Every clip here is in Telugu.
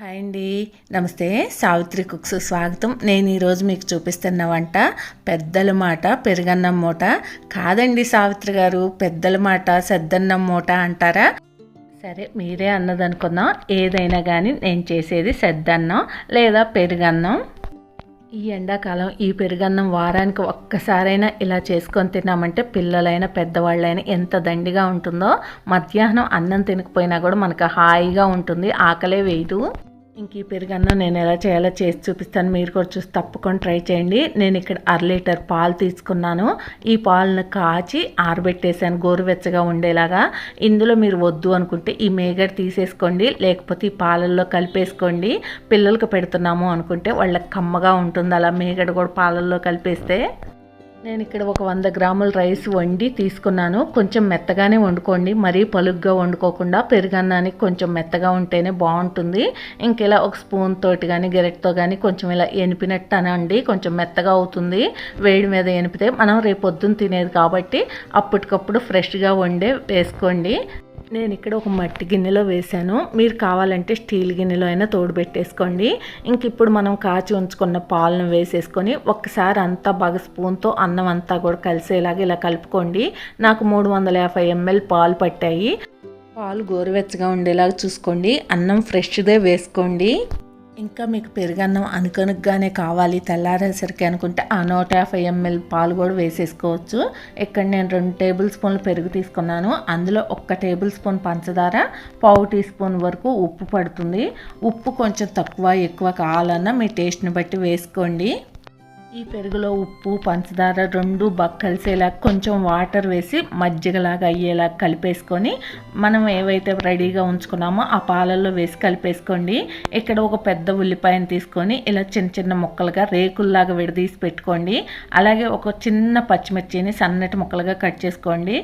హాయ్ అండి, నమస్తే. సావిత్రి కుక్స్ స్వాగతం. నేను ఈరోజు మీకు చూపిస్తున్న వంట పెద్దల మాట పెరుగన్నం మూట. కాదండి సావిత్రి గారు, పెద్దల మాట సద్దన్నం మూట అంటారా? సరే, మీరే అన్నదనుకుందాం. ఏదైనా కానీ నేను చేసేది సద్దన్నం లేదా పెరుగన్నం. ఈ ఎండాకాలం ఈ పెరుగన్నం వారానికి ఒక్కసారైనా ఇలా చేసుకొని తిన్నామంటే పిల్లలైనా పెద్దవాళ్ళైనా ఎంత దండిగా ఉంటుందో. మధ్యాహ్నం అన్నం తినకపోయినా కూడా మనకు హాయిగా ఉంటుంది, ఆకలే వేయదు. ఇంక ఈ పెరుగన్నం నేను ఎలా చేయాలో చేసి చూపిస్తాను, మీరు కూడా చూసి తప్పకుండా ట్రై చేయండి. నేను ఇక్కడ 1/2 లీటర్ పాలు తీసుకున్నాను. ఈ పాలను కాచి ఆరబెట్టేసాను గోరువెచ్చగా ఉండేలాగా. ఇందులో మీరు వద్దు అనుకుంటే ఈ మేగడ తీసేసుకోండి, లేకపోతే ఈ పాలల్లో కలిపేసుకోండి. పిల్లలకు పెడుతున్నాము అనుకుంటే వాళ్ళకి కమ్మగా ఉంటుంది అలా మేగడ కూడా పాలల్లో కలిపేస్తే. నేను ఇక్కడ ఒక 100 గ్రాముల రైస్ వండి తీసుకున్నాను. కొంచెం మెత్తగానే వండుకోండి, మరీ పలుగ్గా వండుకోకుండా. పెరుగన్నానికి కొంచెం మెత్తగా ఉంటేనే బాగుంటుంది. ఇంకెలా ఒక స్పూన్ తోటి కానీ గెరెట్తో కానీ కొంచెం ఇలా ఎనిపినట్టు అనండి, కొంచెం మెత్తగా అవుతుంది. వేడి మీద ఎనిపితే మనం రేపు పొద్దున్న తినేది కాబట్టి అప్పటికప్పుడు ఫ్రెష్గా వండే వేసుకోండి. నేను ఇక్కడ ఒక మట్టి గిన్నెలో వేసాను, మీరు కావాలంటే స్టీల్ గిన్నెలో అయినా తోడు పెట్టేసుకోండి. ఇంక ఇప్పుడు మనం కాచి ఉంచుకున్న పాలను వేసేసుకొని ఒక్కసారి అంతా బాగా స్పూన్తో అన్నం అంతా కూడా కలిసేలాగా ఇలా కలుపుకోండి. నాకు 350 ml పాలు పట్టాయి. పాలు గోరువెచ్చగా ఉండేలాగా చూసుకోండి. అన్నం ఫ్రెష్దే వేసుకోండి. ఇంకా మీకు పెరుగన్నం అనుకనుగ్గానే కావాలి తెల్లారేసరికి అనుకుంటే ఆ 150 ml పాలు కూడా వేసేసుకోవచ్చు. ఇక్కడ నేను 2 టేబుల్ స్పూన్లు పెరుగు తీసుకున్నాను. అందులో 1 టేబుల్ స్పూన్ పంచదార, 1/2 టీ స్పూన్ వరకు ఉప్పు పడుతుంది. ఉప్పు కొంచెం తక్కువ ఎక్కువ కావాలన్నా మీ టేస్ట్ని బట్టి వేసుకోండి. ఈ పెరుగులో ఉప్పు పంచదార 2 బాగా కలిసేలా కొంచెం వాటర్ వేసి మజ్జిగలాగా అయ్యేలా కలిపేసుకొని మనం ఏవైతే రెడీగా ఉంచుకున్నామో ఆ పాలల్లో వేసి కలిపేసుకోండి. ఇక్కడ ఒక పెద్ద ఉల్లిపాయను తీసుకొని ఇలా చిన్న చిన్న ముక్కలుగా రేకుల్లాగా విడదీసి పెట్టుకోండి. అలాగే ఒక చిన్న పచ్చిమిర్చిని సన్నటి ముక్కలుగా కట్ చేసుకోండి.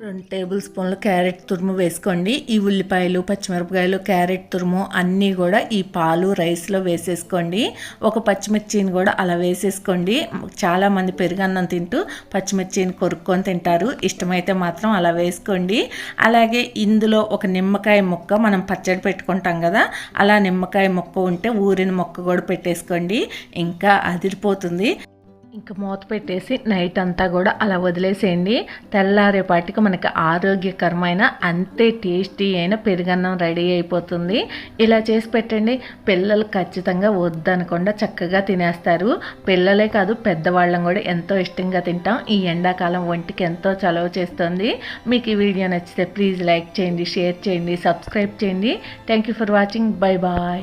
2 టేబుల్ స్పూన్లు క్యారెట్ తురుము వేసుకోండి. ఈ ఉల్లిపాయలు పచ్చిమిరపకాయలు క్యారెట్ తురుము అన్నీ కూడా ఈ పాలు రైస్లో వేసేసుకోండి. ఒక పచ్చిమిర్చిని కూడా అలా వేసేసుకోండి. చాలామంది పెరుగన్నం తింటూ పచ్చిమిర్చిని కొరుక్కొని తింటారు, ఇష్టమైతే మాత్రం అలా వేసుకోండి. అలాగే ఇందులో ఒక నిమ్మకాయ ముక్క, మనం పచ్చడి పెట్టుకుంటాం కదా, అలా నిమ్మకాయ ముక్క ఉంటే ఊరిన ముక్క కూడా పెట్టేసుకోండి. ఇంకా అదిరిపోతుంది. ఇంకా మూత పెట్టేసి నైట్ అంతా కూడా అలా వదిలేసేయండి. తెల్లారేపాటికి మనకి ఆరోగ్యకరమైన అంతే టేస్టీ అయిన పెరుగన్నం రెడీ అయిపోతుంది. ఇలా చేసి పెట్టండి, పిల్లలు ఖచ్చితంగా వద్దనకుండా చక్కగా తినేస్తారు. పిల్లలే కాదు పెద్దవాళ్ళం కూడా ఎంతో ఇష్టంగా తింటాం. ఈ ఎండాకాలం ఒంటికి ఎంతో చలవ చేస్తుంది. మీకు ఈ వీడియో నచ్చితే ప్లీజ్ లైక్ చేయండి, షేర్ చేయండి, సబ్స్క్రైబ్ చేయండి. Thank you for watching. Bye bye.